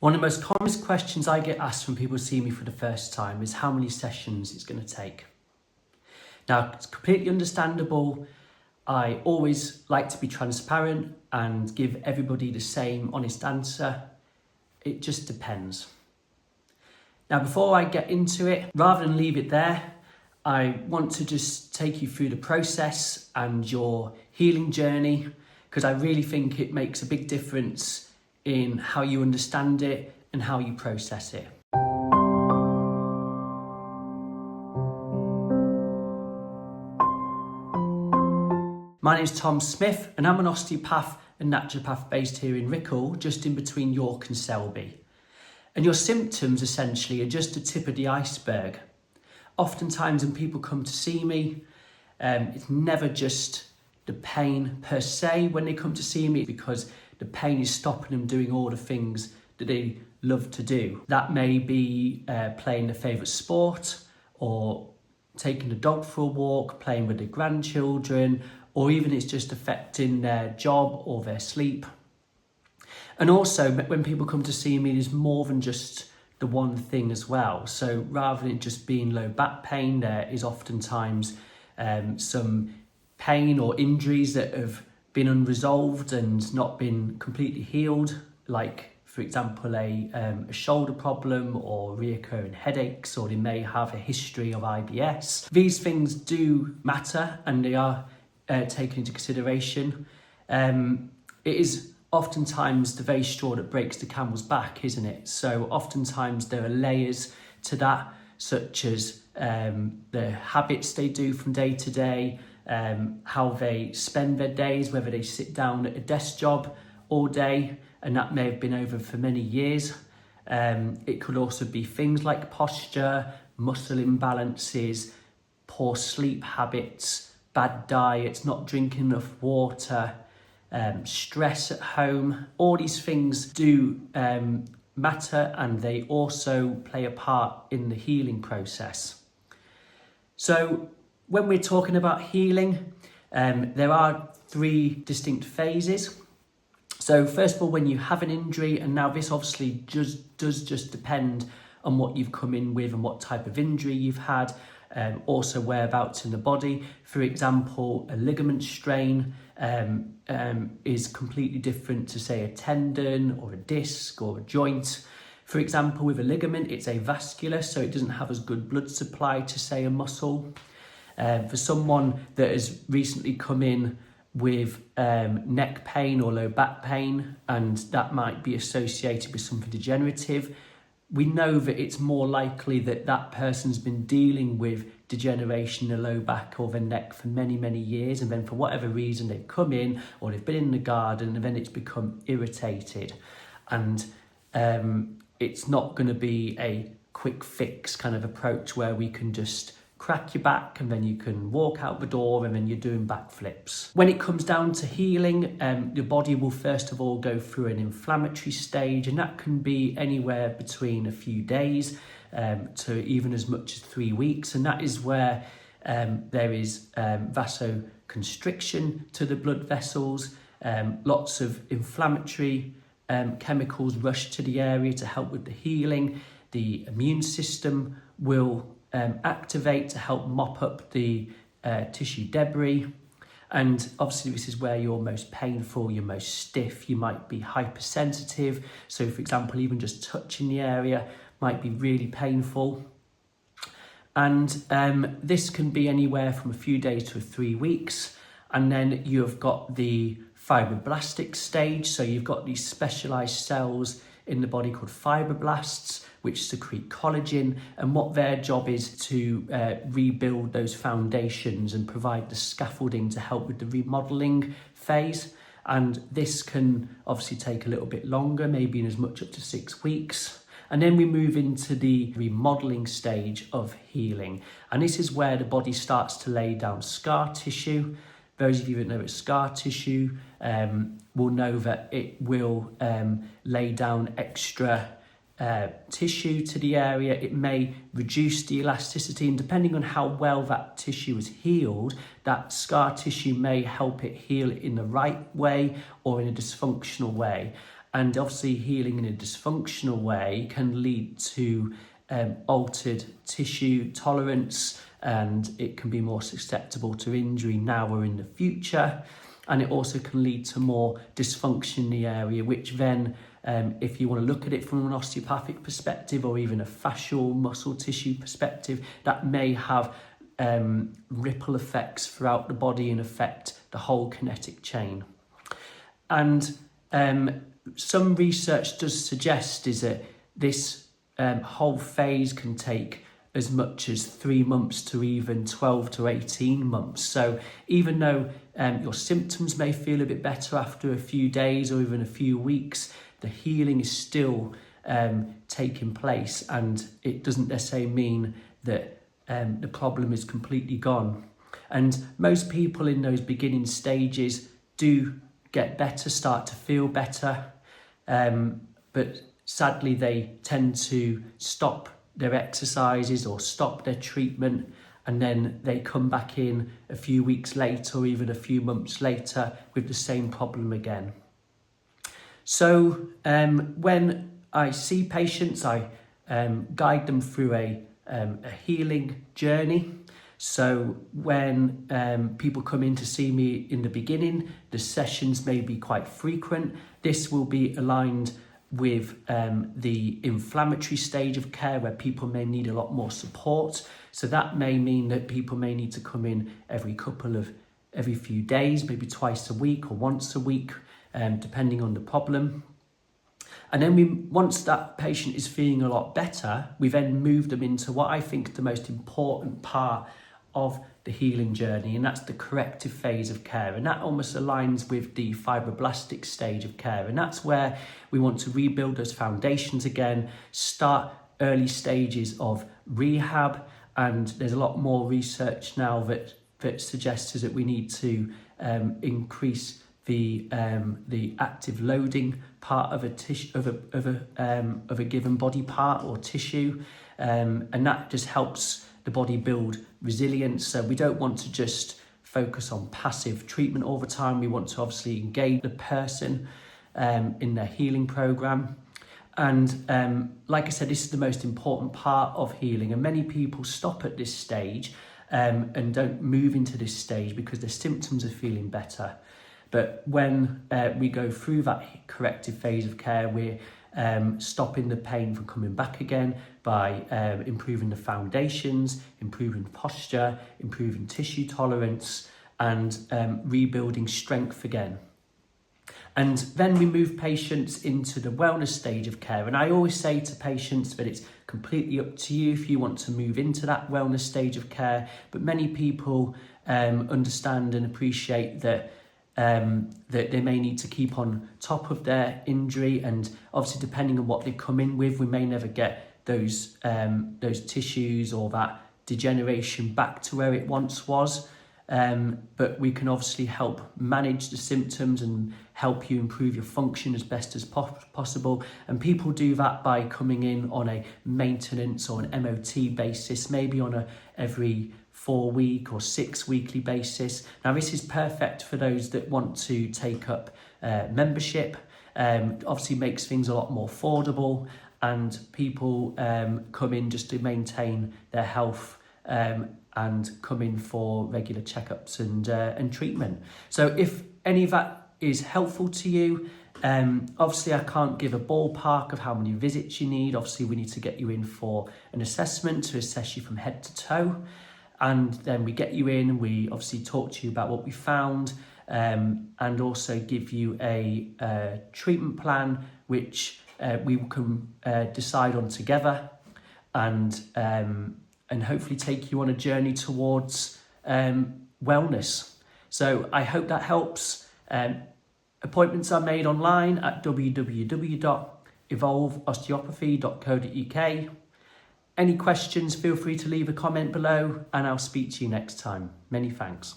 One of the most common questions I get asked when people see me for the first time is how many sessions it's going to take. Now, it's completely understandable. I always like to be transparent and give everybody the same honest answer. It just depends. Now, before I get into it, rather than leave it there, I want to just take you through the process and your healing journey, because I really think it makes a big difference in how you understand it and how you process it. My name is Tom Smith and I'm an osteopath and naturopath based here in Rickle, just in between York and Selby. And your symptoms essentially are just the tip of the iceberg. Oftentimes when people come to see me, it's never just the pain per se when they come to see me, because the pain is stopping them doing all the things that they love to do. That may be playing their favourite sport, or taking the dog for a walk, playing with their grandchildren, or even it's just affecting their job or their sleep. And also when people come to see me, there's more than just the one thing as well. So rather than it just being low back pain, there is oftentimes some pain or injuries that have been unresolved and not been completely healed, like for example a shoulder problem or reoccurring headaches, or they may have a history of IBS. These things do matter and they are taken into consideration. It is oftentimes the very straw that breaks the camel's back, isn't it? So oftentimes there are layers to that, such as the habits they do from day to day, how they spend their days, whether they sit down at a desk job all day, and that may have been over for many years. It could also be things like posture, muscle imbalances, poor sleep habits, bad diets, not drinking enough water, stress at home. All these things do matter, and they also play a part in the healing process. So when we're talking about healing, there are three distinct phases. So first of all, when you have an injury, and now this obviously does just depend on what you've come in with and what type of injury you've had, also whereabouts in the body. For example, a ligament strain is completely different to say a tendon or a disc or a joint. For example, with a ligament, it's avascular, so it doesn't have as good blood supply to say a muscle. For someone that has recently come in with neck pain or low back pain, and that might be associated with something degenerative, we know that it's more likely that that person's been dealing with degeneration in the low back or the neck for many, many years, and then for whatever reason they've come in or they've been in the garden and then it's become irritated. And it's not going to be a quick fix kind of approach where we can just crack your back and then you can walk out the door and then you're doing backflips. When it comes down to healing, your body will first of all go through an inflammatory stage, and that can be anywhere between a few days to even as much as 3 weeks, and that is where there is vasoconstriction to the blood vessels. Lots of inflammatory chemicals rush to the area to help with the healing. The immune system will activate to help mop up the tissue debris, and obviously this is where you're most painful, you're most stiff, you might be hypersensitive, so for example even just touching the area might be really painful. And this can be anywhere from a few days to 3 weeks. And then you've got the fibroblastic stage, so you've got these specialized cells in the body called fibroblasts, which secrete collagen, and what their job is to rebuild those foundations and provide the scaffolding to help with the remodelling phase. And this can obviously take a little bit longer, maybe in as much up to 6 weeks. And then we move into the remodelling stage of healing. And this is where the body starts to lay down scar tissue. Those of you that know it's scar tissue will know that it will lay down extra tissue to the area. It may reduce the elasticity, and depending on how well that tissue is healed, that scar tissue may help it heal in the right way or in a dysfunctional way. And obviously healing in a dysfunctional way can lead to altered tissue tolerance, and it can be more susceptible to injury now or in the future. And it also can lead to more dysfunction in the area, which then, if you want to look at it from an osteopathic perspective or even a fascial muscle tissue perspective, that may have ripple effects throughout the body and affect the whole kinetic chain. And some research does suggest is that this whole phase can take as much as 3 months to even 12 to 18 months. So even though your symptoms may feel a bit better after a few days or even a few weeks, the healing is still taking place, and it doesn't necessarily mean that the problem is completely gone. And most people in those beginning stages do get better, start to feel better, but sadly they tend to stop their exercises or stop their treatment, and then they come back in a few weeks later or even a few months later with the same problem again. So when I see patients, I guide them through a healing journey. So when people come in to see me in the beginning, the sessions may be quite frequent. This will be aligned with the inflammatory stage of care, where people may need a lot more support. So that may mean that people may need to come in every few days, maybe twice a week or once a week, depending on the problem. And then once that patient is feeling a lot better, we then move them into what I think is the most important part of the healing journey, and that's the corrective phase of care. And that almost aligns with the fibroblastic stage of care. And that's where we want to rebuild those foundations again, start early stages of rehab. And there's a lot more research now that suggests that we need to increase the active loading part of a tissue of a given body part or tissue, and that just helps the body build resilience. So we don't want to just focus on passive treatment all the time. We want to obviously engage the person in their healing program. And like I said, this is the most important part of healing, and many people stop at this stage and don't move into this stage because their symptoms are feeling better. But when we go through that corrective phase of care, we're stopping the pain from coming back again by improving the foundations, improving posture, improving tissue tolerance, and rebuilding strength again. And then we move patients into the wellness stage of care. And I always say to patients that it's completely up to you if you want to move into that wellness stage of care. But many people understand and appreciate that that they may need to keep on top of their injury, and obviously depending on what they come in with, we may never get those tissues or that degeneration back to where it once was. But we can obviously help manage the symptoms and help you improve your function as best as possible. And people do that by coming in on a maintenance or an MOT basis, maybe on a every 4-week or 6-weekly basis. Now this is perfect for those that want to take up membership. Obviously makes things a lot more affordable, and people come in just to maintain their health and come in for regular checkups and treatment. So if any of that is helpful to you, obviously I can't give a ballpark of how many visits you need. Obviously we need to get you in for an assessment to assess you from head to toe. And then we get you in and we obviously talk to you about what we found, and also give you a treatment plan which we can decide on together, and hopefully take you on a journey towards wellness. So I hope that helps. Appointments are made online at www.evolveosteopathy.co.uk. Any questions, feel free to leave a comment below, and I'll speak to you next time. Many thanks.